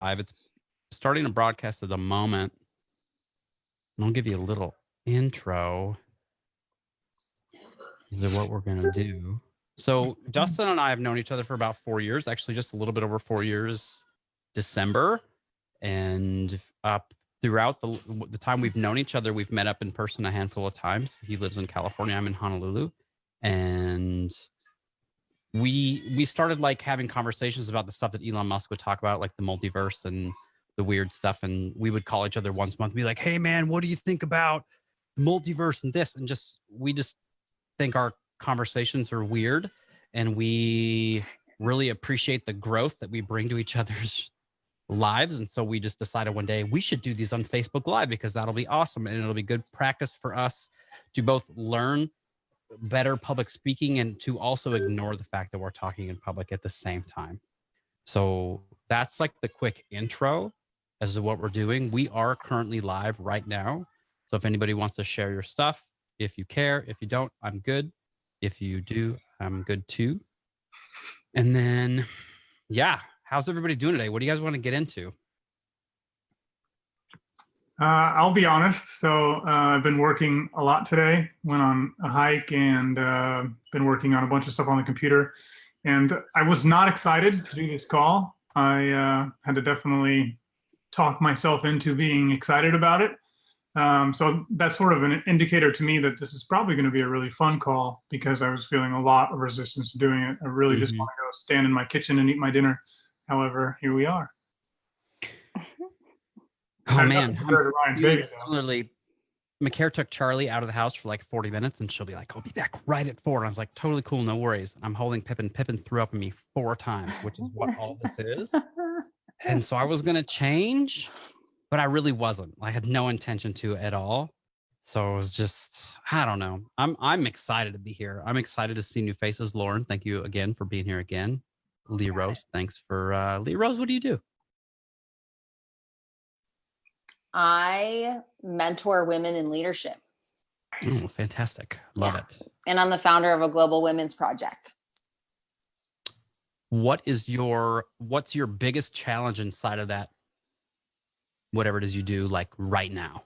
It's starting to broadcast at the moment. I'll give you a little intro as to what we're going to do. So Dustin and I have known each other for about 4 years, actually just a little bit over 4 years, December. And throughout the time we've known each other, we've met up in person a handful of times. He lives in California. I'm in Honolulu. And we started like having conversations about the stuff that Elon Musk would talk about, like the multiverse and the weird stuff. And we would call each other once a month and be like, hey man, what do you think about the multiverse and this? And we just think our conversations are weird, and we really appreciate the growth that we bring to each other's lives. And so we just decided one day we should do these on Facebook Live, because that'll be awesome. And it'll be good practice for us to both learn better public speaking and to also ignore the fact that we're talking in public at the same time. So that's like the quick intro as to what we're doing. We are currently live right now. So if anybody wants to share your stuff, if you care, if you don't, I'm good. If you do, I'm good too. And then, yeah, how's everybody doing today? What do you guys want to get into? I'll be honest. So I've been working a lot today. Went on a hike and been working on a bunch of stuff on the computer. And I was not excited to do this call. I had to definitely talk myself into being excited about it. So that's sort of an indicator to me that this is probably going to be a really fun call, because I was feeling a lot of resistance to doing it. I really just want to go stand in my kitchen and eat my dinner. However, here we are. Oh man, literally, McCare took Charlie out of the house for like 40 minutes, and she'll be like, I'll be back right at 4. And I was like, totally cool, no worries. I'm holding Pippin. Pippin threw up at me 4 times, which is what all this is. And so I was going to change, but I really wasn't. I had no intention to at all. So it was just, I don't know. I'm excited to be here. I'm excited to see new faces. Lauren, thank you again for being here again. Lee Rose, thanks for, Lee Rose, what do you do? I mentor women in leadership. Oh, fantastic. Love it. And I'm the founder of a global women's project. What's your biggest challenge inside of that? Whatever it is you do, like right now.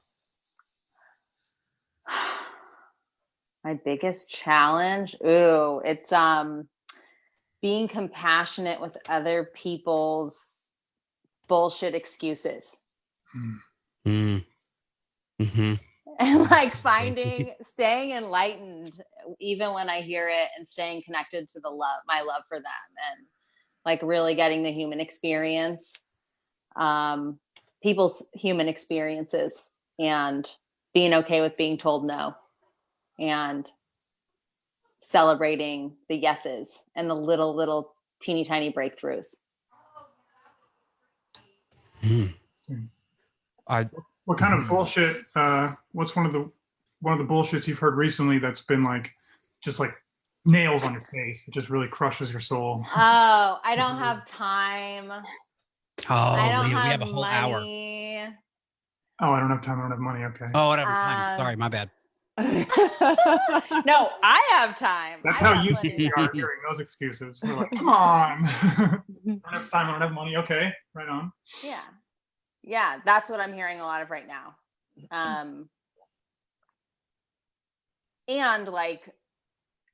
My biggest challenge? Ooh, it's being compassionate with other people's bullshit excuses. Mm-hmm. And like staying enlightened even when I hear it, and staying connected to my love for them, and like really getting the human experience, people's human experiences, and being okay with being told no, and celebrating the yeses and the little teeny tiny breakthroughs. What kind of bullshit? What's one of the bullshits you've heard recently that's been like just like nails on your face? It just really crushes your soul. Oh, I don't have time. Oh, Leah, we have a whole money. hour. Oh, I don't have time. I don't have money. Okay. Oh, I don't have time. Sorry, my bad. No, I have time. That's how you are hearing those excuses. We're like, come on. I don't have time. I don't have money. Okay, right on. Yeah, that's what I'm hearing a lot of right now. And like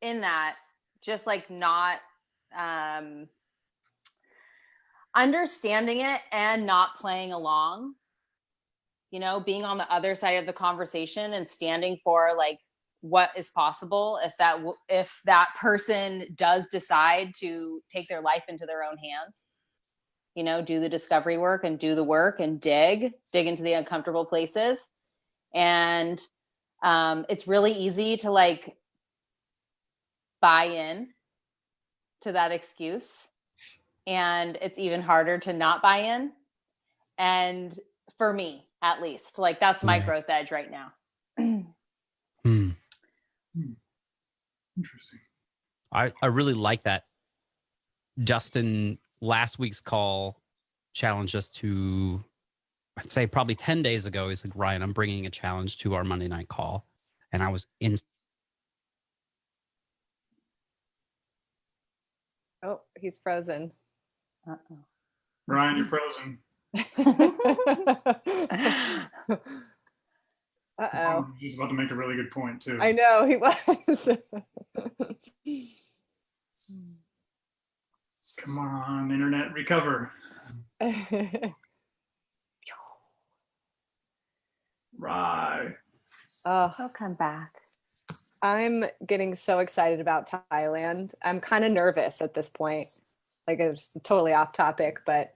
in that, just like not understanding it and not playing along, being on the other side of the conversation and standing for like what is possible if that person does decide to take their life into their own hands. Do the discovery work and do the work and dig into the uncomfortable places. And it's really easy to like buy in to that excuse. And it's even harder to not buy in. And for me, at least, like that's my growth edge right now. Interesting. I really like that. Justin, last week's call challenged us to, I'd say probably 10 days ago. He's like, Ryan, I'm bringing a challenge to our Monday night call. And I was in. Oh, he's frozen. Uh-oh. Ryan, you're frozen. Uh-oh. He's about to make a really good point too. I know he was. Come on, internet, recover. Right. Oh, He'll come back. I'm getting so excited about Thailand. I'm kind of nervous at this point. Like it's totally off topic, but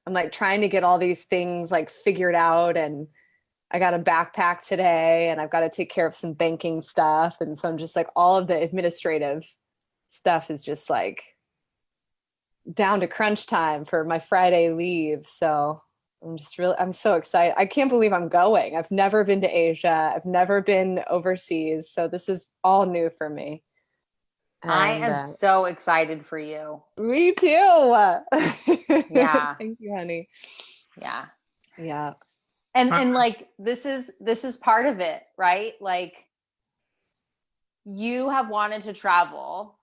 I'm like trying to get all these things like figured out, and I got a backpack today and I've got to take care of some banking stuff. And so I'm just like all of the administrative stuff is just like down to crunch time for my Friday leave. So I'm so excited. I can't believe I'm going. I've never been to Asia. I've never been overseas. So this is all new for me. I am so excited for you. Me too. Yeah. Thank you, honey. Yeah. Yeah. And like this is part of it, right? Like you have wanted to travel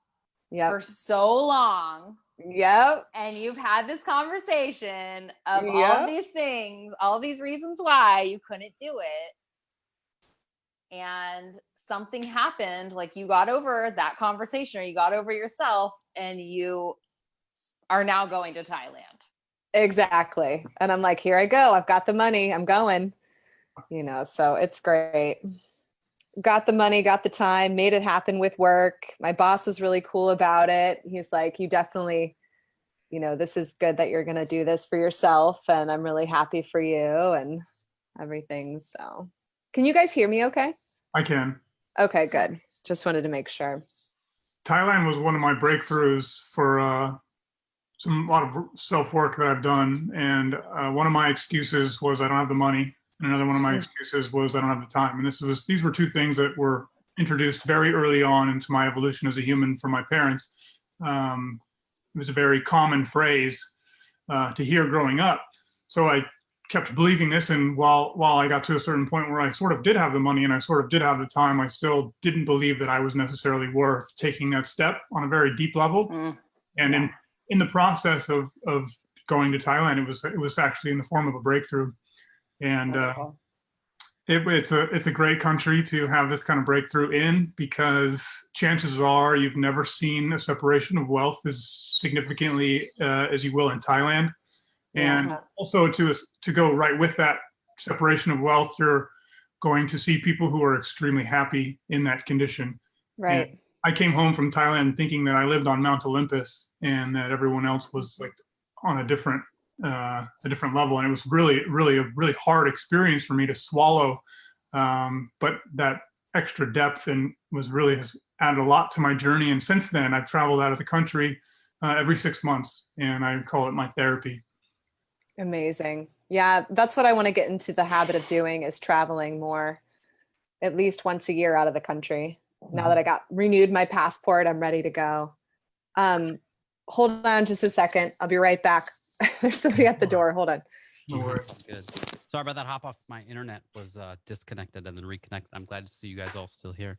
for so long. Yep. And you've had this conversation of all of these things, all these reasons why you couldn't do it. And something happened, like you got over that conversation or you got over yourself and you are now going to Thailand. Exactly. And I'm like, here I go. I've got the money. I'm going, so it's great. Got the money, got the time, made it happen with work. My boss was really cool about it. He's like, you definitely, this is good that you're going to do this for yourself. And I'm really happy for you and everything. So can you guys hear me okay? I can. Okay, good. Just wanted to make sure. Thailand was one of my breakthroughs for a lot of self-work that I've done. And one of my excuses was I don't have the money. And another one of my excuses was I don't have the time. And these were two things that were introduced very early on into my evolution as a human from my parents. It was a very common phrase to hear growing up. So I kept believing this. And while I got to a certain point where I sort of did have the money and I sort of did have the time, I still didn't believe that I was necessarily worth taking that step on a very deep level. And in the process of going to Thailand, it was actually in the form of a breakthrough. And it's a great country to have this kind of breakthrough in, because chances are you've never seen a separation of wealth as significantly as you will in Thailand. And also to go right with that separation of wealth, you're going to see people who are extremely happy in that condition. Right. And I came home from Thailand thinking that I lived on Mount Olympus and that everyone else was like on a different level. And it was really a really hard experience for me to swallow. But that extra depth and has added a lot to my journey. And since then I've traveled out of the country every 6 months, and I call it my therapy. Amazing. Yeah. That's what I want to get into the habit of doing, is traveling more, at least once a year out of the country. Now that I got renewed my passport, I'm ready to go. Hold on just a second. I'll be right back. There's somebody at the door. Hold on. No worries. Good. Sorry about that. Hop off. My internet was disconnected and then reconnected. I'm glad to see you guys all still here.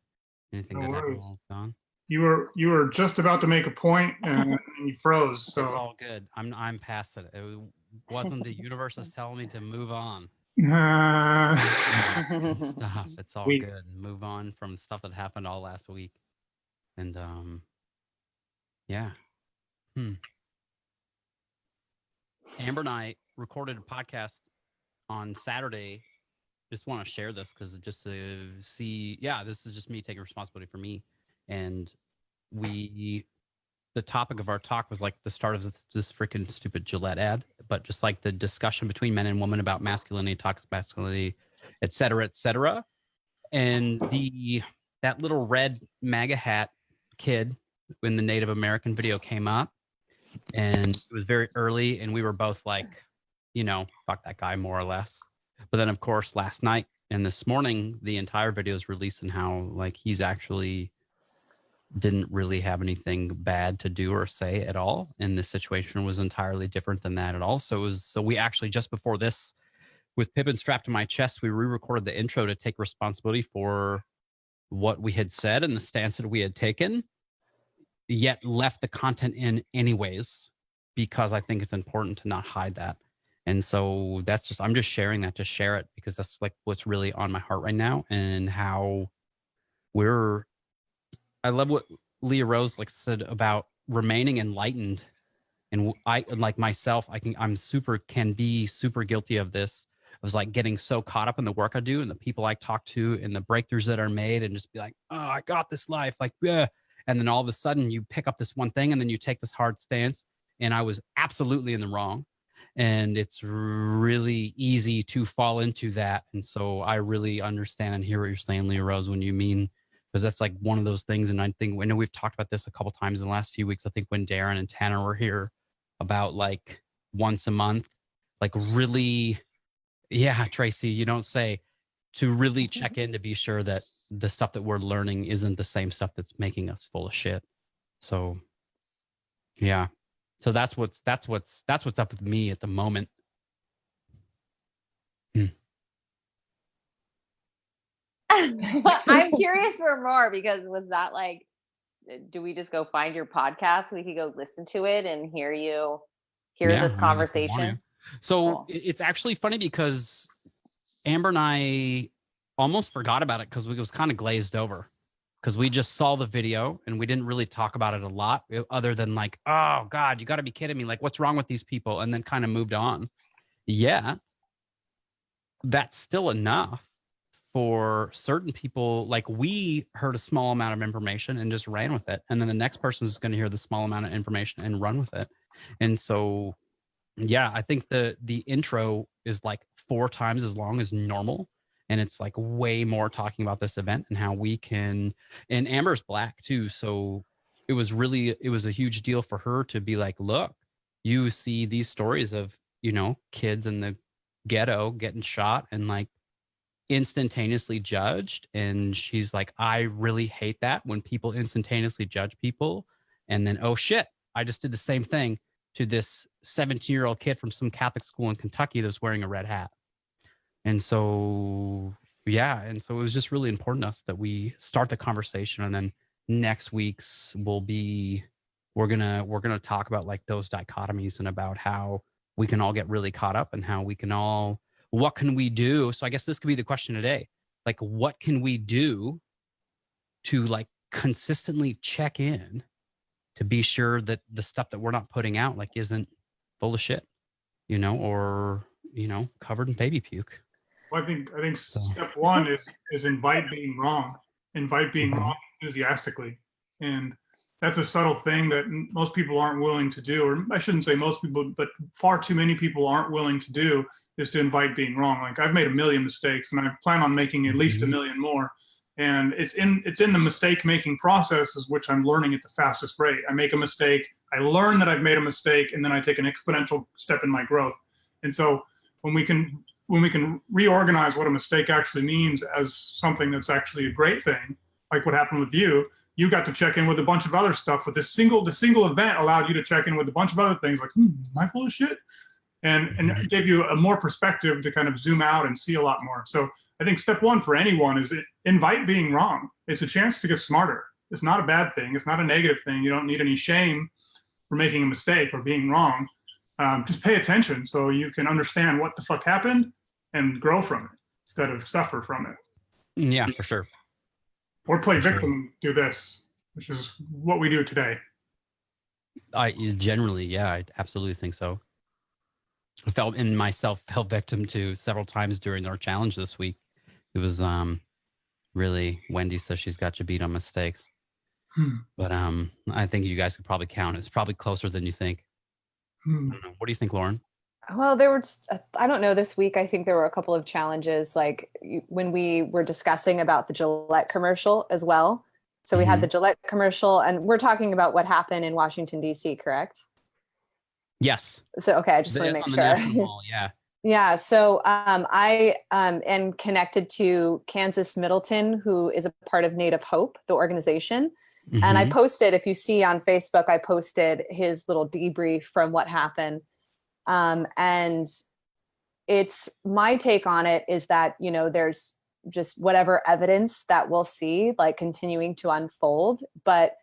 Anything No good happened worries. while gone? You were just about to make a point and you froze. So It's all good. I'm past it. It wasn't the universe is telling me to move on. Stop. It's all good. Move on from stuff that happened all last week. And yeah. Amber and I recorded a podcast on Saturday. Just want to share this because just to see, this is just me taking responsibility for me. And the topic of our talk was like the start of this freaking stupid Gillette ad, but just like the discussion between men and women about masculinity, toxic masculinity, et cetera, and that little red MAGA hat kid when the Native American video came up, and it was very early, and we were both like, fuck that guy, more or less. But then, of course, last night and this morning, the entire video is released, and how like he's actually didn't really have anything bad to do or say at all, and the situation was entirely different than that at all. So we actually, just before this, with Pippin strapped to my chest, we re-recorded the intro to take responsibility for what we had said and the stance that we had taken, yet left the content in anyways, because I think it's important to not hide that. And so that's just, I'm just sharing that to share it because that's like what's really on my heart right now, and how I love what Leah Rose like said about remaining enlightened. And I, like myself, can be super guilty of this. I was like getting so caught up in the work I do and the people I talk to and the breakthroughs that are made, and just be like, oh, I got this life. Like, yeah. And then all of a sudden you pick up this one thing and then you take this hard stance. And I was absolutely in the wrong. And it's really easy to fall into that. And so I really understand and hear what you're saying, Leah Rose, when you mean, because that's like one of those things. And I know we've talked about this a couple times in the last few weeks. I think when Darren and Tanner were here, about like once a month, like really, yeah, Tracy, you don't say, to really check in to be sure that the stuff that we're learning isn't the same stuff that's making us full of shit. So yeah. So that's what's up with me at the moment. I'm curious for more, because was that like, do we just go find your podcast? We could go listen to it and hear this conversation. So Cool. It's actually funny because Amber and I almost forgot about it because we was kind of glazed over, because we just saw the video and we didn't really talk about it a lot, other than like, oh God, you got to be kidding me. Like, what's wrong with these people? And then kind of moved on. Yeah, that's still enough for certain people. Like, we heard a small amount of information and just ran with it. And then the next person is going to hear the small amount of information and run with it. And so, yeah, I think the intro is like 4 times as long as normal. And it's like way more talking about this event and how we can, and Amber's Black too. So it was a huge deal for her to be like, look, you see these stories of, kids in the ghetto getting shot and like instantaneously judged. And she's like, I really hate that when people instantaneously judge people. And then, oh shit, I just did the same thing to this 17-year-old kid from some Catholic school in Kentucky that's wearing a red hat. And so, yeah. And so it was just really important to us that we start the conversation. And then next week's we're going to talk about like those dichotomies and about how we can all get really caught up and how we can all, what can we do? So I guess this could be the question today. Like, what can we do to like consistently check in to be sure that the stuff that we're not putting out like isn't full of shit, or, covered in baby puke. Well, I think step one is invite being wrong. Invite being wrong enthusiastically. And that's a subtle thing that most people aren't willing to do, or I shouldn't say most people, but far too many people aren't willing to do, is to invite being wrong. Like, I've made a million mistakes and I plan on making at least a million more. And it's in the mistake making processes, which I'm learning at the fastest rate. I make a mistake, I learn that I've made a mistake, and then I take an exponential step in my growth. And so when we can reorganize what a mistake actually means as something that's actually a great thing, like what happened with you got to check in with a bunch of other stuff. With the single event allowed you to check in with a bunch of other things, like, am I full of shit? And it gave you a more perspective to kind of zoom out and see a lot more. So I think step one for anyone is invite being wrong. It's a chance to get smarter. It's not a bad thing. It's not a negative thing. You don't need any shame for making a mistake or being wrong. Just pay attention so you can understand what the fuck happened and grow from it instead of suffer from it. Yeah, for sure. Or play victim, do this, which is what we do today. I absolutely think so. I fell victim to several times during our challenge this week. It was really, Wendy says she's got you beat on mistakes. But I think you guys could probably count. It's probably closer than you think. I don't know. What do you think, Lauren? Well, there were, I don't know, this week, I think there were a couple of challenges, like when we were discussing about the Gillette commercial as well. So we had the Gillette commercial, and we're talking about what happened in Washington, D.C., correct? Yes. So, okay, I just want to make on sure. The National Mall, yeah. Yeah. So I am connected to Kansas Middleton, who is a part of Native Hope, the organization. And I posted, if you see on Facebook, I posted his little debrief from what happened. And it's my take on it is that, there's just whatever evidence that we'll see, like continuing to unfold. But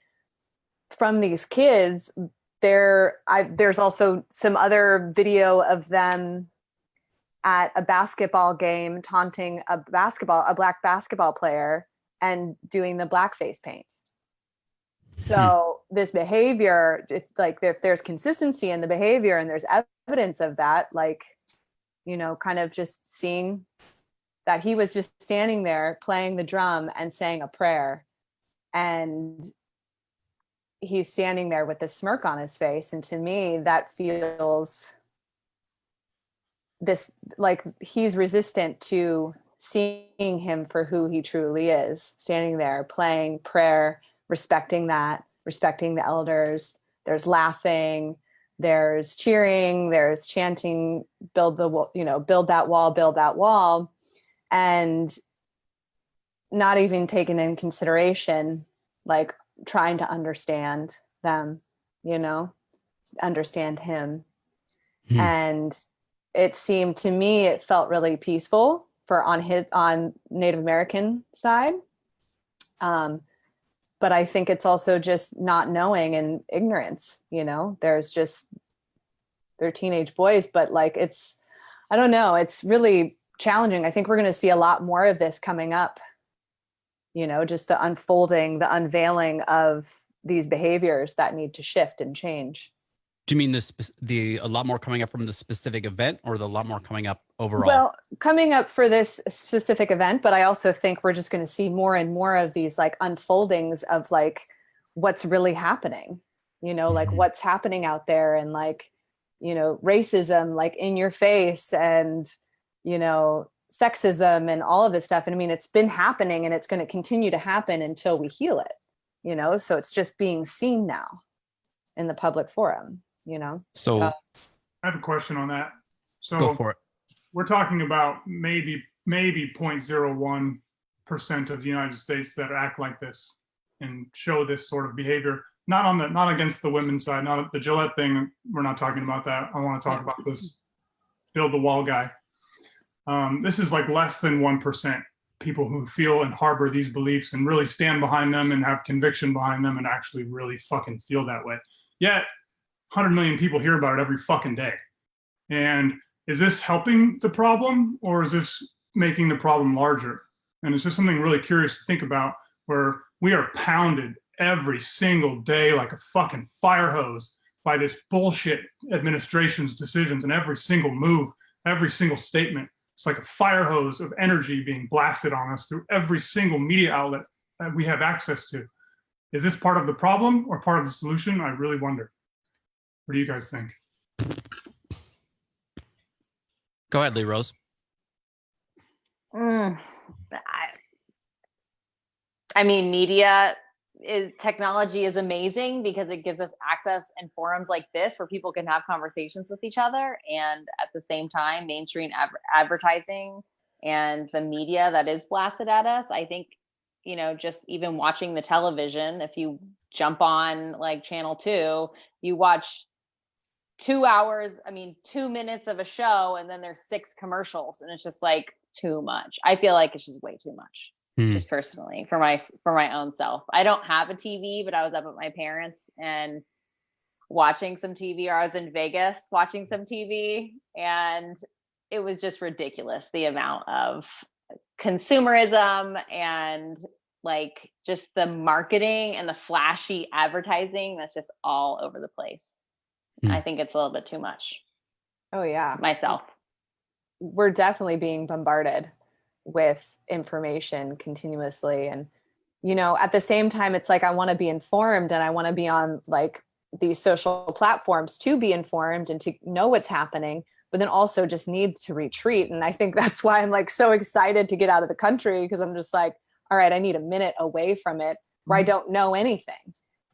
from these kids, there's also some other video of them at a basketball game taunting a black basketball player and doing the blackface paint. So this behavior, if there's consistency in the behavior and there's evidence of that, like, you know, kind of just seeing that he was just standing there playing the drum and saying a prayer, and he's standing there with a smirk on his face. And to me, that feels this, like, he's resistant to seeing him for who he truly is, standing there playing prayer, respecting that, respecting the elders. There's laughing, there's cheering, there's chanting, build that wall, build that wall, and not even taking in consideration, like trying to understand them, you know, understand him. And it seemed to me, it felt really peaceful on Native American side. But I think it's also just not knowing and ignorance, you know, they're teenage boys, but like, I don't know, it's really challenging. I think we're going to see a lot more of this coming up, you know, just the unfolding, the unveiling of these behaviors that need to shift and change. Do you mean a lot more coming up from the specific event, or the lot more coming up overall? Well, coming up for this specific event, but I also think we're just going to see more and more of these like unfoldings of like what's really happening, you know, like what's happening out there, and like, you know, racism, like in your face, and, you know, sexism and all of this stuff. And I mean, it's been happening and it's going to continue to happen until we heal it, you know, so it's just being seen now in the public forum, you know. So I have a question on that. So go for it. We're talking about maybe 0.01% of the United States that act like this and show this sort of behavior. Not against the women's side, not the Gillette thing. We're not talking about that. I want to talk about this build the wall guy. This is like less than 1% people who feel and harbor these beliefs and really stand behind them and have conviction behind them and actually really fucking feel that way. Yet 100 million people hear about it every fucking day. And is this helping the problem, or is this making the problem larger? And it's just something really curious to think about, where we are pounded every single day like a fucking fire hose by this bullshit administration's decisions, and every single move, every single statement. It's like a fire hose of energy being blasted on us through every single media outlet that we have access to. Is this part of the problem or part of the solution? I really wonder. What do you guys think? Go ahead, Lee Rose. I mean, technology is amazing because it gives us access in forums like this where people can have conversations with each other. And at the same time, mainstream advertising and the media that is blasted at us, I think, you know, just even watching the television, if you jump on like channel 2, you watch 2 hours, 2 minutes of a show, and then there's 6 commercials, and it's just like too much. I feel like it's just way too much. Just personally, for my own self. I don't have a TV, but I was up at my parents' and watching some TV, or I was in Vegas watching some TV, and it was just ridiculous, the amount of consumerism and like just the marketing and the flashy advertising that's just all over the place. I think it's a little bit too much. Oh yeah. Myself. We're definitely being bombarded with information continuously, and you know, at the same time, it's like I want to be informed, and I want to be on like these social platforms to be informed and to know what's happening, but then also just need to retreat. And I think that's why I'm like so excited to get out of the country, because I'm just like, all right, I need a minute away from it where I don't know anything,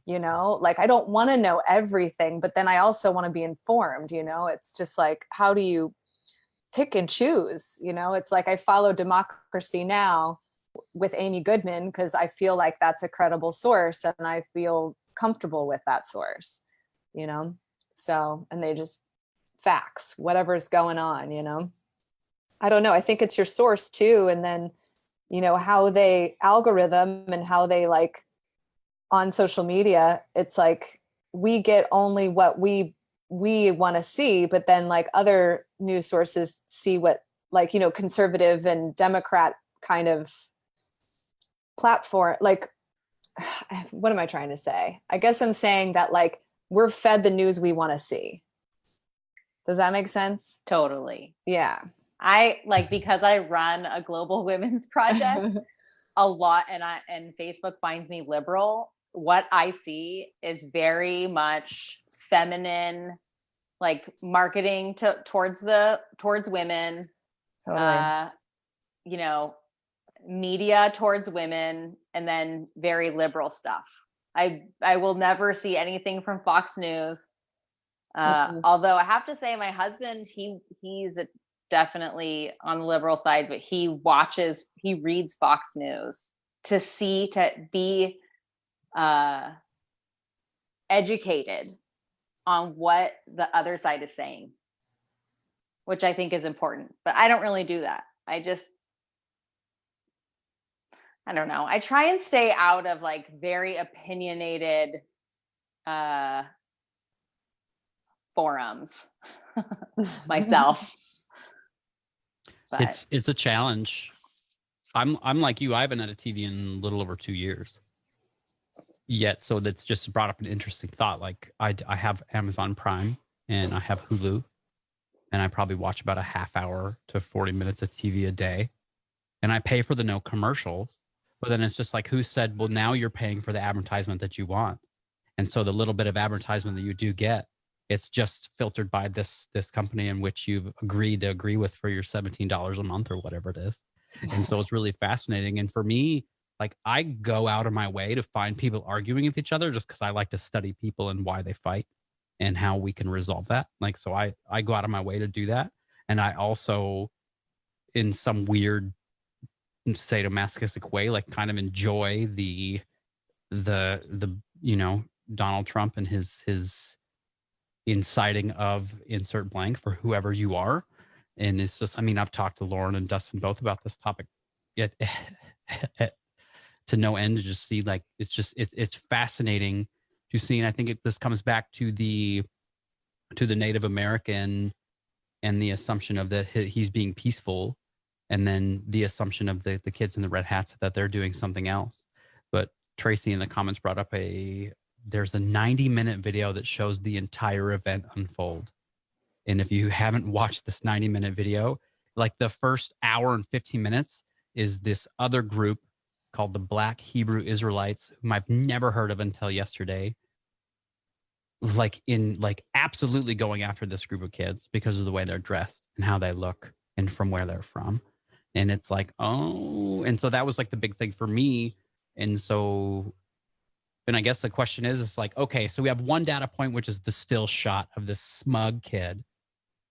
you know, like I don't want to know everything, but then I also want to be informed, you know. It's just like, how do you pick and choose? You know, it's like I follow Democracy Now! With Amy Goodman because I feel like that's a credible source and I feel comfortable with that source, you know. So, and they just facts, whatever's going on, you know. I don't know. I think it's your source too. And then, you know, how they algorithm and how they like on social media, it's like we get only what we want to see, but then like other news sources see what, like, you know, conservative and Democrat kind of platform, like, what am I trying to say? I guess I'm saying that like we're fed the news we want to see. Does that make sense? Totally. Yeah. I like, because I run a global women's project a lot, and Facebook finds me liberal. What I see is very much feminine, like marketing towards women, Totally. you know, media towards women, and then very liberal stuff. I will never see anything from Fox News. Although I have to say, my husband, he's definitely on the liberal side, but he reads Fox News to be educated on what the other side is saying, which I think is important. But I don't really do that. I don't know. I try and stay out of like very opinionated forums myself. But It's a challenge. I'm like you. I haven't had a TV in a little over 2 years yet, so that's just brought up an interesting thought. Like I have Amazon Prime and I have Hulu, and I probably watch about a half hour to 40 minutes of TV a day, and I pay for the no commercials. But then it's just like, who said, well, now you're paying for the advertisement that you want, and so the little bit of advertisement that you do get, it's just filtered by this company in which you've agreed to agree with for your $17 a month or whatever it is. And so it's really fascinating. And for me, like, I go out of my way to find people arguing with each other just because I like to study people and why they fight and how we can resolve that. Like, so I go out of my way to do that. And I also, in some weird sadomasochistic way, like kind of enjoy the you know, Donald Trump and his inciting of insert blank for whoever you are. And it's just, I mean, I've talked to Lauren and Dustin both about this topic yet to no end, to just see, like, it's fascinating to see. And I think this comes back to the Native American and the assumption of that he's being peaceful, and then the assumption of the kids in the red hats that they're doing something else. But Tracy in the comments brought up there's a 90-minute video that shows the entire event unfold. And if you haven't watched this 90-minute video, like the first hour and 15 minutes is this other group called the Black Hebrew Israelites, whom I've never heard of until yesterday, like absolutely going after this group of kids because of the way they're dressed and how they look and from where they're from. And it's like, oh, and so that was like the big thing for me. And so, and I guess the question is, it's like, okay, so we have one data point, which is the still shot of this smug kid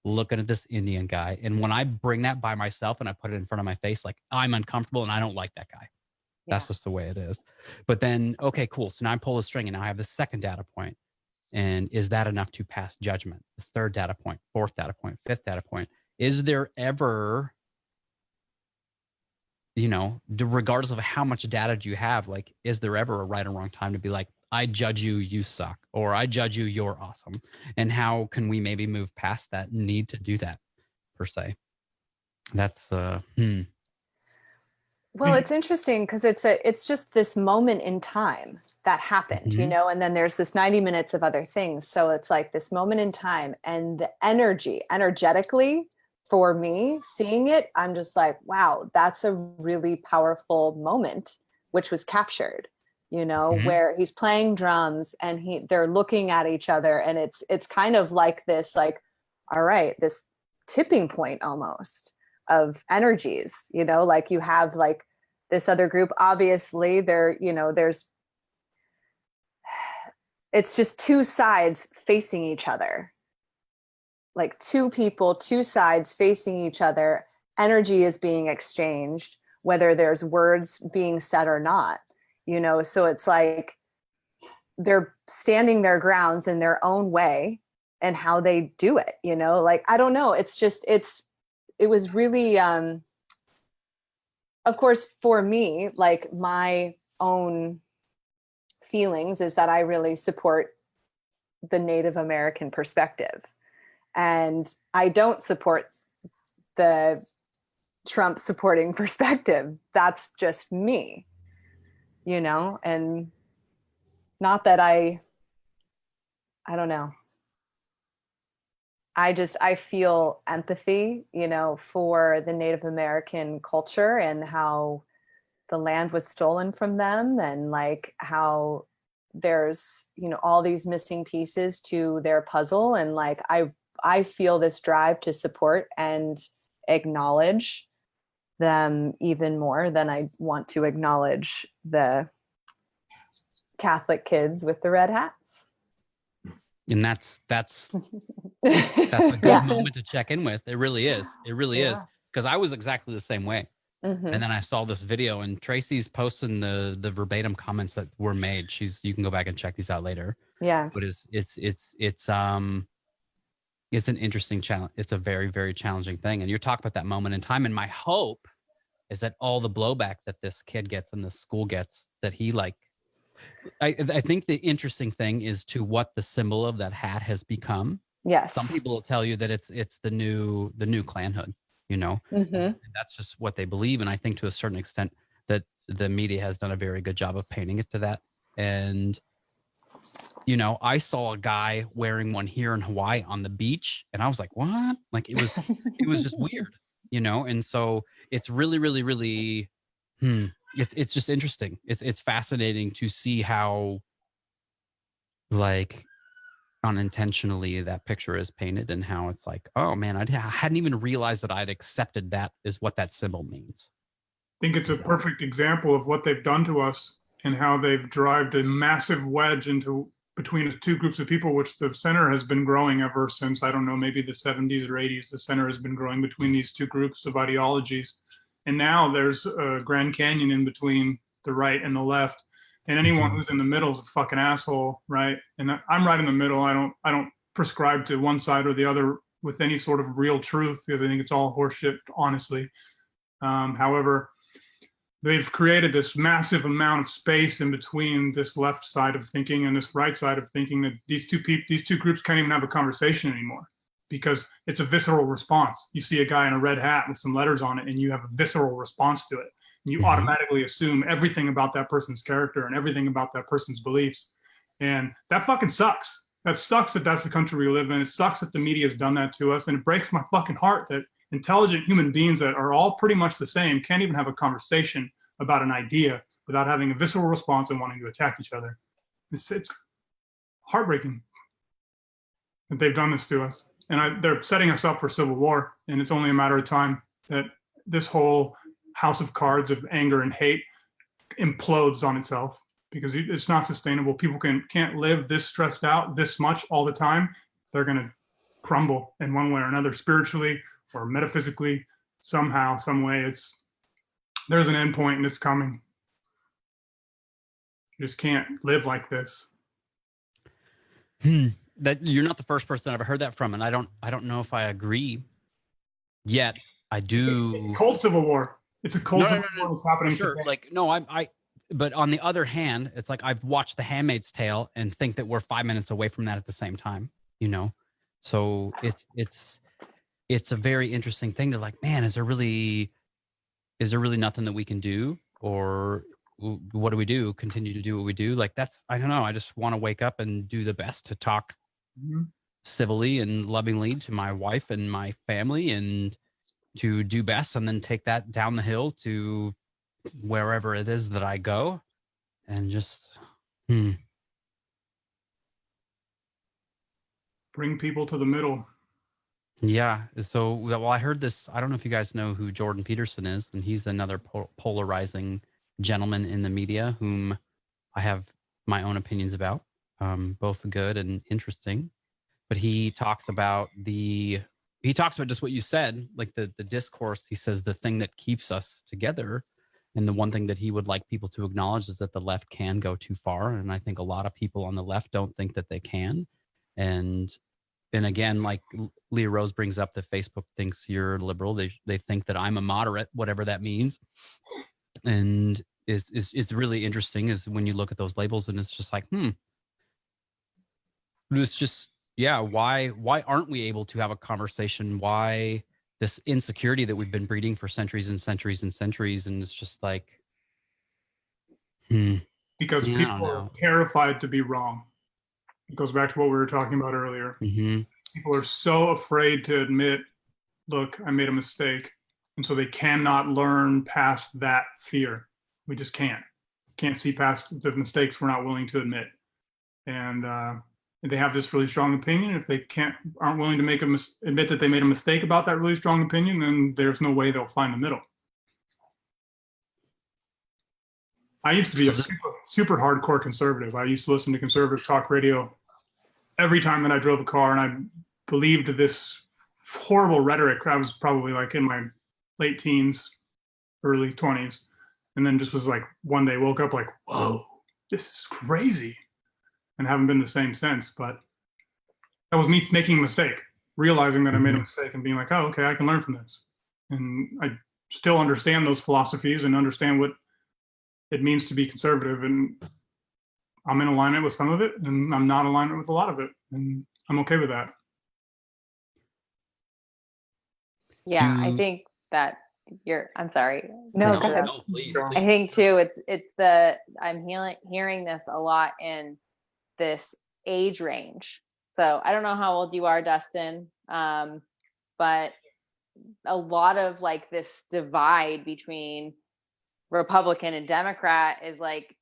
looking at this Indian guy. And when I bring that by myself and I put it in front of my face, like, I'm uncomfortable and I don't like that guy. Yeah. That's just the way it is. But then, okay, cool. So now I pull the string and now I have the second data point. And is that enough to pass judgment? The third data point, fourth data point, fifth data point. Is there ever, you know, regardless of how much data do you have, like, is there ever a right or wrong time to be like, I judge you, you suck, or I judge you, you're awesome? And how can we maybe move past that need to do that, per se? That's Well, it's interesting because it's just this moment in time that happened, you know, and then there's this 90 minutes of other things. So it's like this moment in time, and the energetically for me seeing it, I'm just like, wow, that's a really powerful moment, which was captured, you know, where he's playing drums and they're looking at each other, and it's kind of like this, like, all right, this tipping point almost of energies, you know, like you have like this other group, obviously there, you know, it's just two sides facing each other, like two people, two sides facing each other. Energy is being exchanged, whether there's words being said or not, you know, so it's like they're standing their grounds in their own way and how they do it, you know, like, I don't know. It's just, it was really, of course, for me, like my own feelings is that I really support the Native American perspective. And I don't support the Trump supporting perspective. That's just me, you know, and not that I don't know. I feel empathy, you know, for the Native American culture and how the land was stolen from them, and like how there's, you know, all these missing pieces to their puzzle. And like, I feel this drive to support and acknowledge them even more than I want to acknowledge the Catholic kids with the red hats. And that's a good Yeah. moment to check in with. It really is. It really is. Yeah. Because I was exactly the same way. Mhm. And then I saw this video, and Tracy's posting the verbatim comments that were made. You can go back and check these out later. Yeah. But it's an interesting challenge. It's a very, very challenging thing. And you're talking about that moment in time. And my hope is that all the blowback that this kid gets and the school gets, that he like, I think the interesting thing is to what the symbol of that hat has become. Yes. Some people will tell you that it's the new clan hood, you know, Mhm. and that's just what they believe. And I think to a certain extent that the media has done a very good job of painting it to that. And, you know, I saw a guy wearing one here in Hawaii on the beach, and I was like, what? Like it was just weird, you know? And so it's really, really, really, it's just interesting. It's fascinating to see how like unintentionally that picture is painted, and how it's like, oh man, I hadn't even realized that I'd accepted that is what that symbol means. I think it's a perfect example of what they've done to us and how they've driven a massive wedge into between the two groups of people, which the center has been growing ever since, I don't know, maybe the 70s or 80s. The center has been growing between these two groups of ideologies. And now there's a Grand Canyon in between the right and the left. And anyone who's in the middle is a fucking asshole, right? And I'm right in the middle. I don't prescribe to one side or the other with any sort of real truth, because I think it's all horseshit, honestly. However, they've created this massive amount of space in between this left side of thinking and this right side of thinking, that these two groups can't even have a conversation anymore, because it's a visceral response. You see a guy in a red hat with some letters on it, and you have a visceral response to it. And you automatically assume everything about that person's character and everything about that person's beliefs. And that fucking sucks. That sucks that that's the country we live in. It sucks that the media has done that to us. And it breaks my fucking heart that intelligent human beings that are all pretty much the same can't even have a conversation about an idea without having a visceral response and wanting to attack each other. It's heartbreaking that they've done this to us. And they're setting us up for civil war. And it's only a matter of time that this whole house of cards of anger and hate implodes on itself, because it's not sustainable. People can't live this stressed out this much all the time. They're going to crumble in one way or another, spiritually or metaphysically, somehow, some way. There's an end point, and it's coming. You just can't live like this. That you're not the first person I've ever heard that from, and I don't know if I agree. Yet I do. It's a cold civil war. It's a cold civil war that's happening sure. today. Like no, I. But on the other hand, it's like I've watched The Handmaid's Tale and think that we're 5 minutes away from that at the same time. You know, so it's a very interesting thing to like, man, is there really nothing that we can do, or what do we do? Continue to do what we do? Like I don't know. I just want to wake up and do the best to talk civilly and lovingly to my wife and my family, and to do best, and then take that down the hill to wherever it is that I go, and just bring people to the middle. Yeah. So, well, I heard this. I don't know if you guys know who Jordan Peterson is, and he's another polarizing gentleman in the media whom I have my own opinions about, both good and interesting. But he talks about just what you said, like the discourse. He says the thing that keeps us together, and the one thing that he would like people to acknowledge, is that the left can go too far. And I think a lot of people on the left don't think that they can. And again, like Leah Rose brings up, that Facebook thinks you're liberal. They think that I'm a moderate, whatever that means. And is really interesting is when you look at those labels, and it's just like, it's just, yeah, why aren't we able to have a conversation? Why this insecurity that we've been breeding for centuries and centuries and centuries? And it's just like, Because yeah, I don't people are know. terrified to be wrong. It goes back to what we were talking about earlier. Mm-hmm. People are so afraid to admit, look, I made a mistake. And so they cannot learn past that fear. We just can't see past the mistakes we're not willing to admit. And they have this really strong opinion. If they aren't willing to admit that they made a mistake about that really strong opinion, then there's no way they'll find the middle. I used to be a super hardcore conservative. I used to listen to conservative talk radio every time that I drove a car, and I believed this horrible rhetoric. I was probably like in my late teens, early 20s, and then just was like one day woke up like, whoa, this is crazy, and haven't been the same since. But that was me making a mistake, realizing that I made a mistake and being like, oh, okay, I can learn from this. And I still understand those philosophies and understand what it means to be conservative, and I'm in alignment with some of it, and I'm not in alignment with a lot of it, and I'm okay with that. Yeah, I think that I'm sorry. No, go ahead. No, please. I think too, I'm hearing this a lot in this age range. So I don't know how old you are, Dustin, but a lot of like this divide between Republican and Democrat is like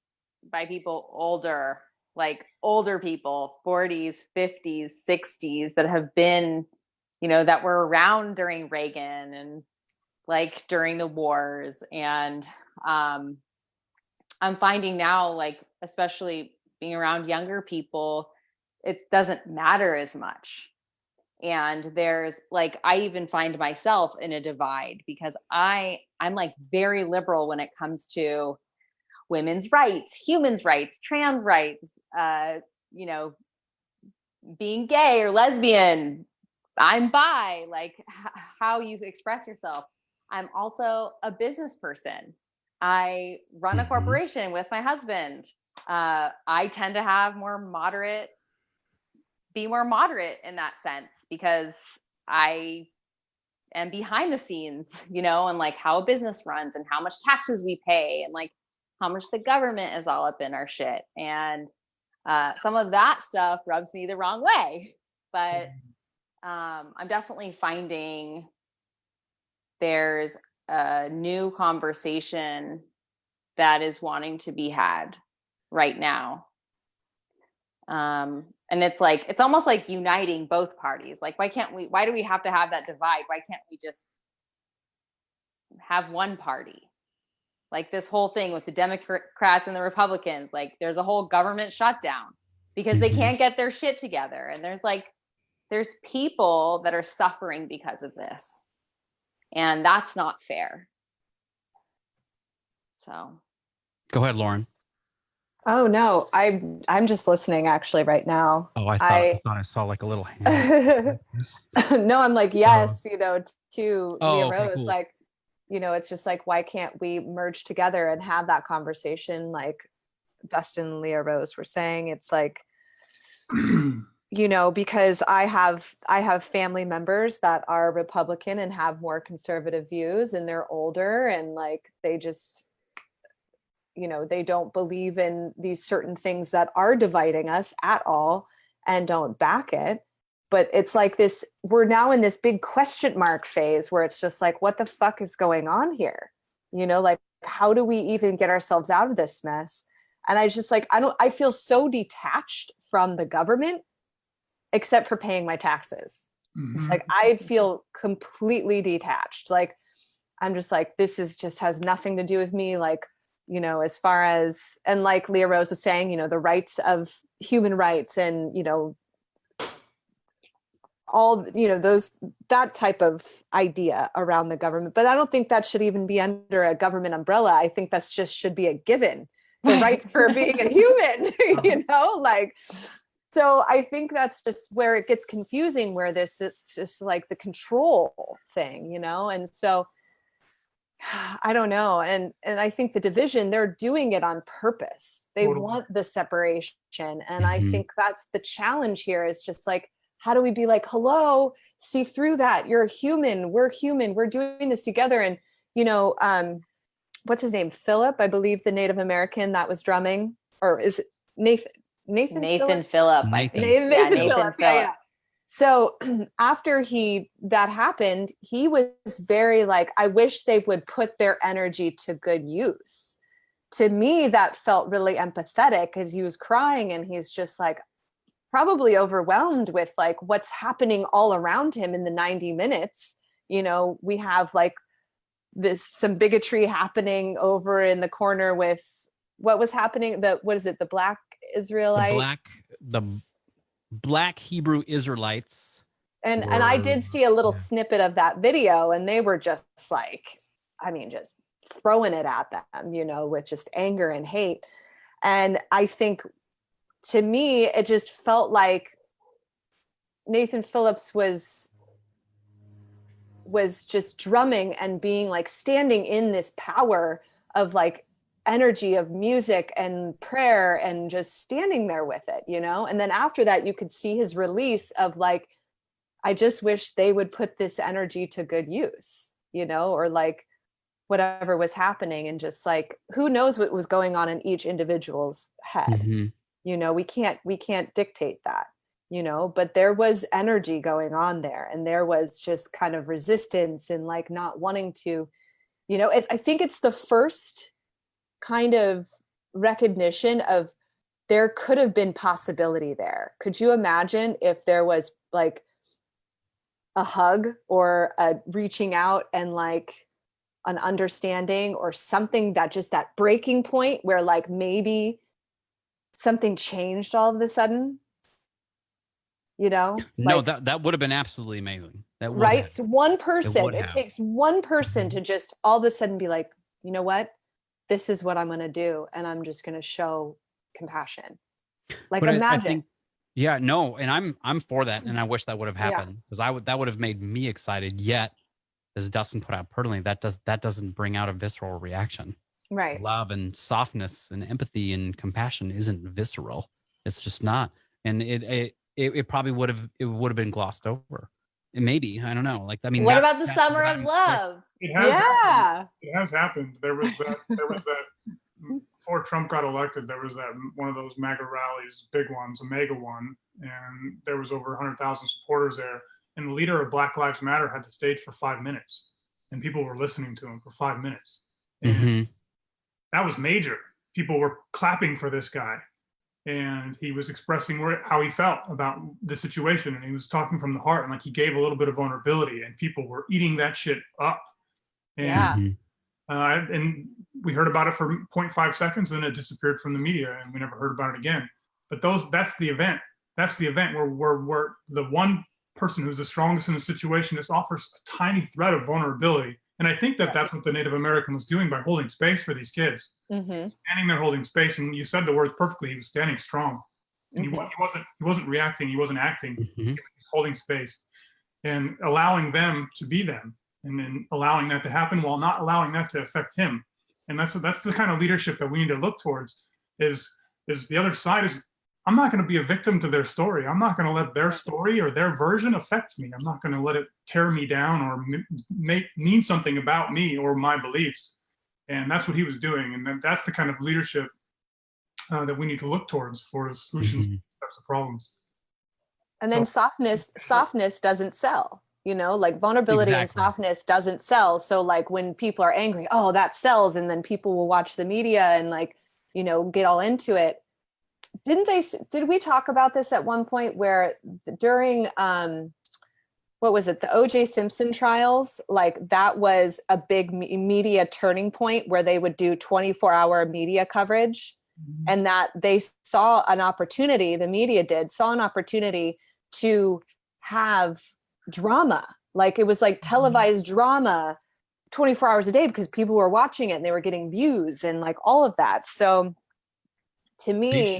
by people older people, 40s, 50s, 60s, that have been, that were around during Reagan and like during the wars. And I'm finding now, like, especially being around younger people, it doesn't matter as much. And there's like, I even find myself in a divide because I'm like very liberal when it comes to women's rights, humans' rights, trans rights, being gay or lesbian, I'm bi, like how you express yourself. I'm also a business person. I run a corporation with my husband. I tend to have be more moderate in that sense because I am behind the scenes, and like how a business runs and how much taxes we pay and like how much the government is all up in our shit. And some of that stuff rubs me the wrong way. But I'm definitely finding there's a new conversation that is wanting to be had right now. And it's like, it's almost like uniting both parties. Like, why do we have to have that divide? Why can't we just have one party? Like this whole thing with the Democrats and the Republicans, like there's a whole government shutdown because they can't get their shit together. And there's people that are suffering because of this. And that's not fair. So. Go ahead, Lauren. Oh no, I'm just listening actually right now. Oh, I thought I saw like a little hand. No, I'm like, yes, to Leah okay, Rose, cool. like, it's just like, why can't we merge together and have that conversation? Like Dustin and Leah Rose were saying, it's like, because I have family members that are Republican and have more conservative views, and they're older, and like they just, they don't believe in these certain things that are dividing us at all and don't back it. But it's like this, we're now in this big question mark phase where it's just like, what the fuck is going on here? Like, how do we even get ourselves out of this mess? And I just like, I feel so detached from the government, except for paying my taxes. Like, I feel completely detached. Like, I'm just like, this is just has nothing to do with me. Like, as far as, and like Leah Rose was saying, the rights of human rights and, all, that type of idea around the government. But I don't think that should even be under a government umbrella. I think that's just should be a given, the rights for being a human, like, so I think that's just where it gets confusing, where it's just like the control thing, and so I don't know. And I think the division, they're doing it on purpose. They Totally. want the separation. And I Mhm. think that's the challenge here, is just like, how do we be like, hello, see through that? You're human. We're human. We're doing this together. And, you know, what's his name? Philip, I believe, the Native American that was drumming, or is it Nathan Nathan Phillip? Phillip, I Nathan. think. Yeah, Nathan Nathan Phillip. Phillip. Yeah. So after that happened, he was very like, I wish they would put their energy to good use. To me, that felt really empathetic, because he was crying and he's just like probably overwhelmed with like what's happening all around him in the 90 minutes. You know, we have like some bigotry happening over in the corner with what was happening. What is it? The Black Israelite. The black Hebrew Israelites. And I did see a little Yeah. snippet of that video, and they were just like, I mean, just throwing it at them, you know, with just anger and hate. And I think, to me, it just felt like Nathan Phillips was just drumming and being like standing in this power of like energy of music and prayer, and just standing there with it, you know. And then after that, you could see his release of like, I just wish they would put this energy to good use, you know, or like whatever was happening. And just like, who knows what was going on in each individual's head. Mhm. You know, we can't dictate that, you know, but there was energy going on there, and there was just kind of resistance and like not wanting to, you know, I think it's the first kind of recognition of there could have been possibility there. Could you imagine if there was like a hug or a reaching out and like an understanding or something, that just that breaking point where like maybe something changed all of a sudden, you know? No, Like, that would have been absolutely amazing. That would right? have. So one It person, would it have. takes one person Mhm. to just all of a sudden be like, you know what? This is what I'm going to do. And I'm just going to show compassion. Like, But I imagine. think, yeah, no, and I'm for that, and I wish that would have Yeah. happened, because that would have made me excited. Yet, as Dustin put out pertinently, that doesn't bring out a visceral reaction. Right. Love and softness and empathy and compassion isn't visceral. It's just not, and it probably would have been glossed over. Maybe, I don't know. Like, I mean, What about the that's summer what of I'm- love? It has happened. Yeah. It has happened. There was that before Trump got elected, there was that one of those MAGA rallies, big ones, a mega one, and there was over 100,000 supporters there. And the leader of Black Lives Matter had the stage for 5 minutes, and people were listening to him for 5 minutes. And Mhm. that was major. People were clapping for this guy, and he was expressing how he felt about the situation, and he was talking from the heart, and like he gave a little bit of vulnerability, and people were eating that shit up. And Yeah. Mhm. and we heard about it for 0.5 seconds, and it disappeared from the media, and we never heard about it again. But that's the event. That's the event where the one person who's the strongest in the situation just offers a tiny thread of vulnerability. And I think that's what the Native American was doing by holding space for these kids, Mm-hmm. standing there holding space. And you said the words perfectly. He was standing strong, and Mm-hmm. he wasn't reacting. He wasn't acting. Mhm. He was holding space and allowing them to be them, and then allowing that to happen while not allowing that to affect him. And that's the kind of leadership that we need to look towards. Is the other side is, I'm not going to be a victim to their story. I'm not going to let their story or their version affect me. I'm not going to let it tear me down or mean something about me or my beliefs. And that's what he was doing. And that's the kind of leadership that we need to look towards for solutions to Mhm. these types of problems. And then So- softness doesn't sell, you know, like vulnerability Exactly. and softness doesn't sell. So like when people are angry, oh, that sells. And then people will watch the media and like, you know, get all into it. Did we talk about this at one point where during, what was it? The OJ Simpson trials, like that was a big media turning point where they would do 24-hour media coverage, and that they saw an opportunity, the media saw an opportunity to have drama. Like it was like televised drama 24 hours a day because people were watching it and they were getting views and like all of that. So to me,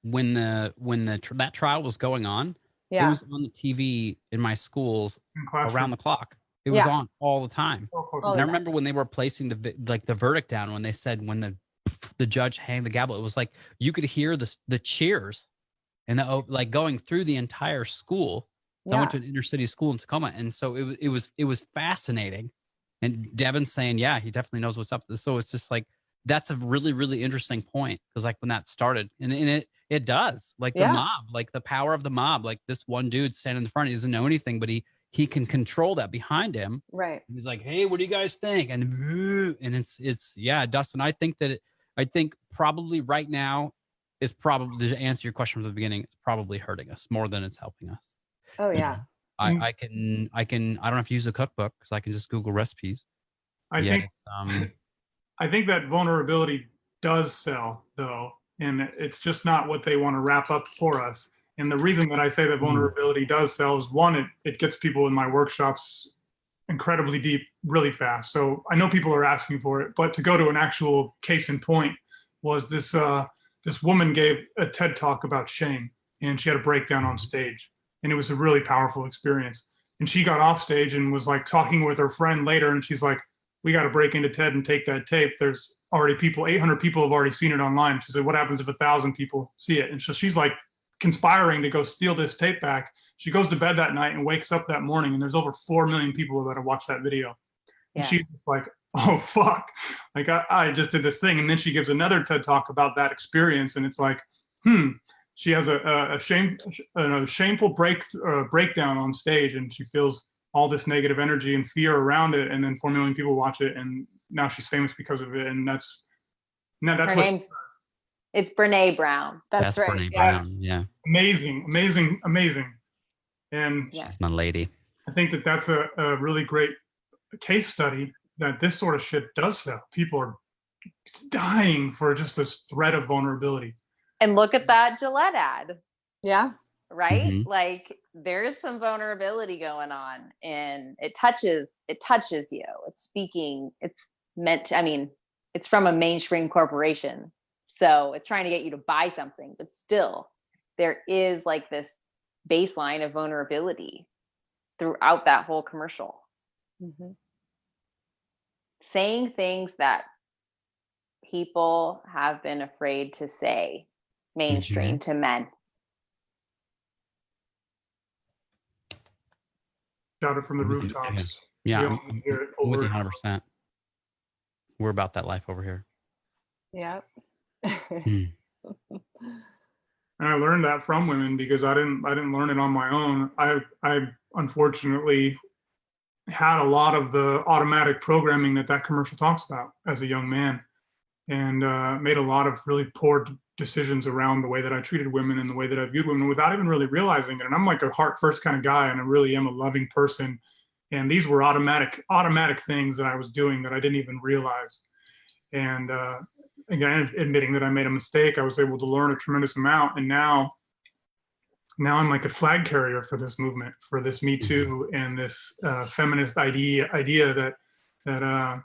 When that trial was going on, it yeah, was on the TV in my schools In classroom. around the clock. It was Yeah. on all the time. Oh, fuck. All And the I time. remember when they were placing the verdict down, when they said when the judge hanged the gavel, it was like you could hear the cheers and like going through the entire school. So I went to an inner city school in Tacoma, and so it was fascinating. And Devin's saying, yeah, he definitely knows what's up. So it's just like that's a really, really interesting point, because like when that started, and it does, like the mob, like the power of the mob, like this one dude standing in the front, he doesn't know anything, but he can control that behind him. Right. And he's like, hey, what do you guys think? And it's yeah, Dustin, I think probably right now is probably, to answer your question from the beginning, it's probably hurting us more than it's helping us. Oh yeah. I don't have to use a cookbook because I can just Google recipes. I think that vulnerability does sell, though, and it's just not what they want to wrap up for us. And the reason that I say that vulnerability does sell is, one, it gets people in my workshops incredibly deep really fast. So I know people are asking for it, but to go to an actual case in point was this woman gave a TED talk about shame, and she had a breakdown on stage, and it was a really powerful experience. And she got off stage and was like talking with her friend later, and she's like, we got to break into TED and take that tape. There's already 800 people have already seen it online. She said, what happens if 1,000 people see it? And so she's like conspiring to go steal this tape back. She goes to bed that night and wakes up that morning, and there's over 4 million people that have watched that video. And she's like, oh, fuck. Like, I just did this thing. And then she gives another TED talk about that experience. And it's like, she has a shameful breakdown on stage, and she feels all this negative energy and fear around it, and then 4 million people watch it, and now she's famous because of it. And that's Her what name's, it's Brene Brown. That's right. Brene Brown. Yeah. amazing. And She's my lady. I think that that's a really great case study that this sort of shit does sell. People are dying for just this threat of vulnerability. And look at that Gillette ad. Yeah. Right? Mhm. Like there's some vulnerability going on, and it touches you. It's speaking, it's meant to, I mean, it's from a mainstream corporation. So it's trying to get you to buy something, but still there is like this baseline of vulnerability throughout that whole commercial. Mm-hmm. Saying things that people have been afraid to say mainstream to men. Shout it from the rooftops. Yeah, We I'm all need to hear it with over you and 100%. We're about that life over here. Yeah. And I learned that from women, because I didn't learn it on my own. I unfortunately had a lot of the automatic programming that commercial talks about as a young man, and made a lot of really poor decisions around the way that I treated women and the way that I viewed women without even really realizing it. And I'm like a heart first kind of guy, and I really am a loving person. And these were automatic things that I was doing that I didn't even realize. And again, admitting that I made a mistake, I was able to learn a tremendous amount. And now I'm like a flag carrier for this movement, for this Me Too and this feminist idea that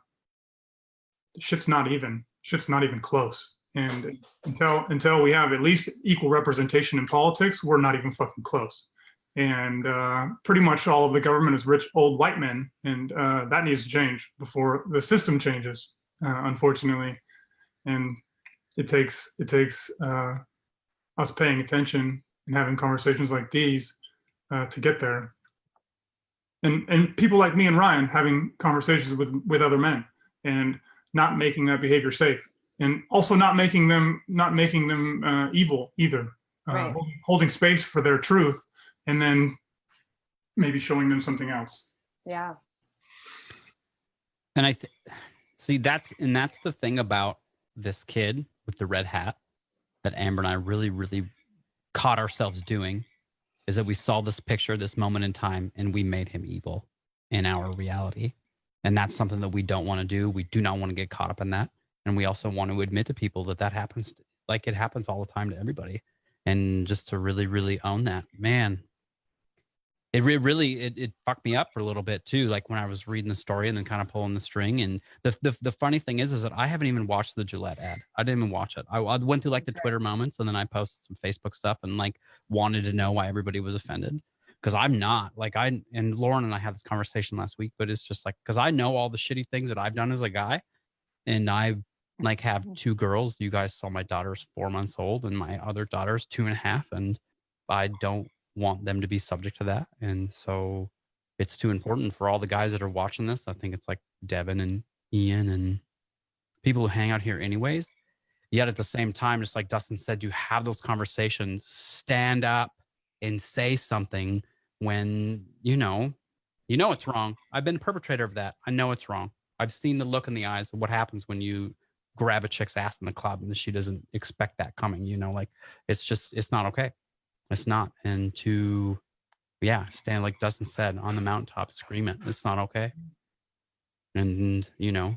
shit's not even close. And until we have at least equal representation in politics, we're not even fucking close. And pretty much all of the government is rich old white men, and that needs to change before the system changes, unfortunately. And it takes us paying attention and having conversations like these to get there. And people like me and Ryan having conversations with other men, and not making that behavior safe, and also not making them evil either. Right. Holding space for their truth, and then maybe showing them something else. Yeah. And I see that's the thing about this kid with the red hat that Amber and I really, really caught ourselves doing, is that we saw this picture, this moment in time, and we made him evil in our reality. And that's something that we don't want to do. We do not want to get caught up in that. And we also want to admit to people that happens, like it happens all the time to everybody. And just to really, really own that, man, it really fucked me up for a little bit too. Like when I was reading the story and then kind of pulling the string. And the funny thing is that I haven't even watched the Gillette ad. I didn't even watch it. I went through like the Twitter moments, and then I posted some Facebook stuff and like wanted to know why everybody was offended. because I'm not like and Lauren and I had this conversation last week, but it's just like because I know all the shitty things that I've done as a guy, and I like have 2 girls. You guys saw my daughter's 4 months old, and my other daughter's 2.5, and I don't want them to be subject to that, and so it's too important for all the guys that are watching this. I think it's like Devin and Ian and people who hang out here anyways. Yet at the same time, just like Dustin said, you have those conversations, stand up and say something when it's wrong. I've been a perpetrator of that. I know it's wrong. I've seen the look in the eyes of what happens when you grab a chick's ass in the club and she doesn't expect that coming, like it's not okay. It's not. And to, stand like Dustin said on the mountaintop, scream it. It's not okay. And,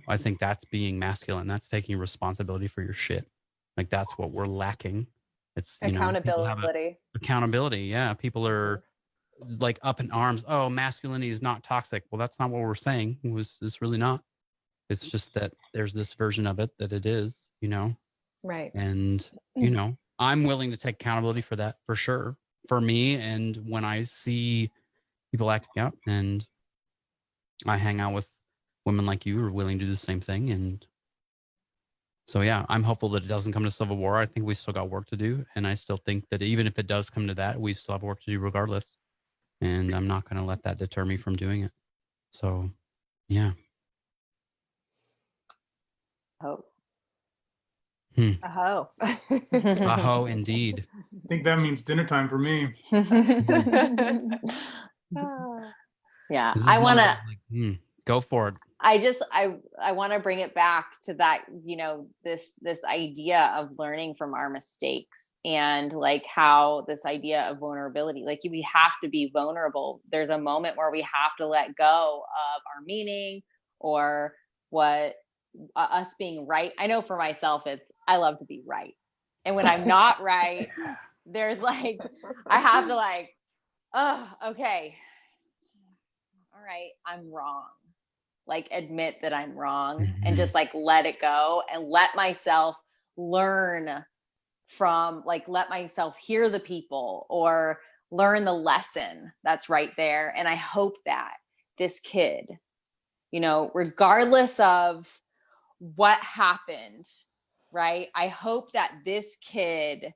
I think that's being masculine. That's taking responsibility for your shit. Like that's what we're lacking. It's accountability. Accountability. Yeah. People are like up in arms. Oh, masculinity is not toxic. Well, that's not what we're saying. It's really not. It's just that there's this version of it that it is, Right. And, I'm willing to take accountability for that for sure. For me. And when I see people acting up and I hang out with women like you are willing to do the same thing. And so, I'm hopeful that it doesn't come to civil war. I think we still got work to do. And I still think that even if it does come to that, we still have work to do regardless. And I'm not going to let that deter me from doing it. So, yeah. Oh. Aho. Aho, indeed. I think that means dinner time for me. Yeah, This is I want to. Like, go for it. I want to bring it back to that, this idea of learning from our mistakes and like how this idea of vulnerability, like we have to be vulnerable. There's a moment where we have to let go of our meaning or what us being right. I know for myself, I love to be right. And when I'm not right, there's like, I have to like, oh, okay. All right. I'm wrong. Like admit that I'm wrong and just like let it go and let myself learn from let myself hear the people or learn the lesson that's right there. And I hope that this kid, regardless of what happened, right? I hope that this kid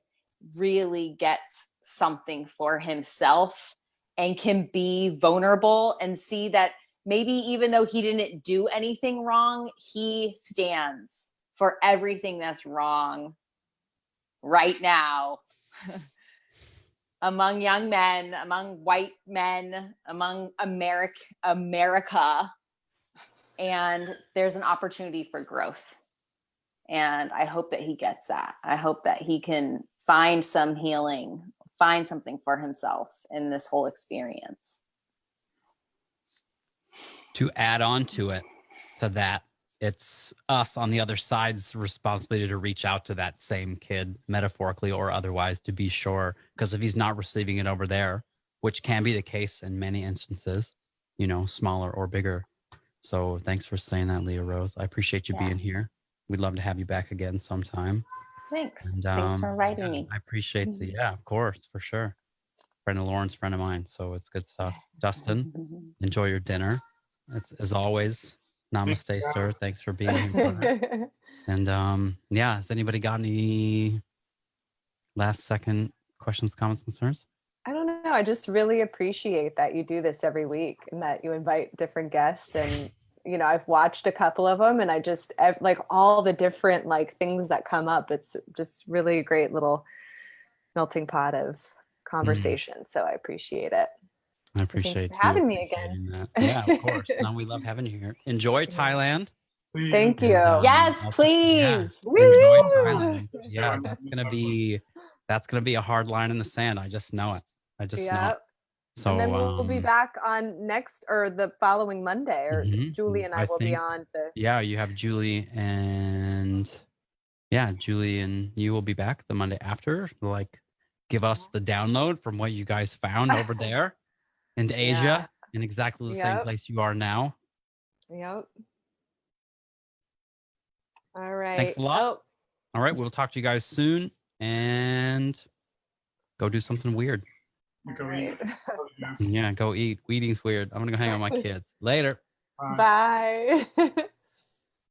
really gets something for himself and can be vulnerable and see that maybe even though he didn't do anything wrong, he stands for everything that's wrong right now among young men, among white men, among America. And there's an opportunity for growth. And I hope that he gets that. I hope that he can find some healing, find something for himself in this whole experience. To add on to that, it's us on the other side's responsibility to reach out to that same kid, metaphorically or otherwise, to be sure. Because if he's not receiving it over there, which can be the case in many instances, smaller or bigger. So thanks for saying that, Leah Rose. I appreciate you being here. We'd love to have you back again sometime. Thanks. And, thanks for inviting me. I appreciate of course, for sure. Friend of Lauren's, friend of mine. So it's good stuff. Dustin, enjoy your dinner. It's, as always, namaste, sir. Thanks for being here. And has anybody got any last second questions, comments, concerns? I don't know. I just really appreciate that you do this every week and that you invite different guests. And, I've watched a couple of them and I just like all the different like things that come up. It's just really a great little melting pot of conversation. So I appreciate it. I appreciate Thanks for having me again. That. Yeah, of course. No, we love having you here. Enjoy Thailand. Please. Thank you. Yes, please. Enjoy Thailand. Yeah, that's gonna be a hard line in the sand. I just know it. know it. So and then we'll be back on next or the following Monday, or Julie and I will be on to. Yeah, you have Julie and Julie and you will be back the Monday after. Like, give us the download from what you guys found over there in Asia in exactly the same place you are now. Yep. All right. Thanks a lot. All right, we'll talk to you guys soon and go do something weird. Go eat. Yes. Yeah, go eat. Eating's weird. I'm gonna go hang out with my kids. Later. Bye. Bye.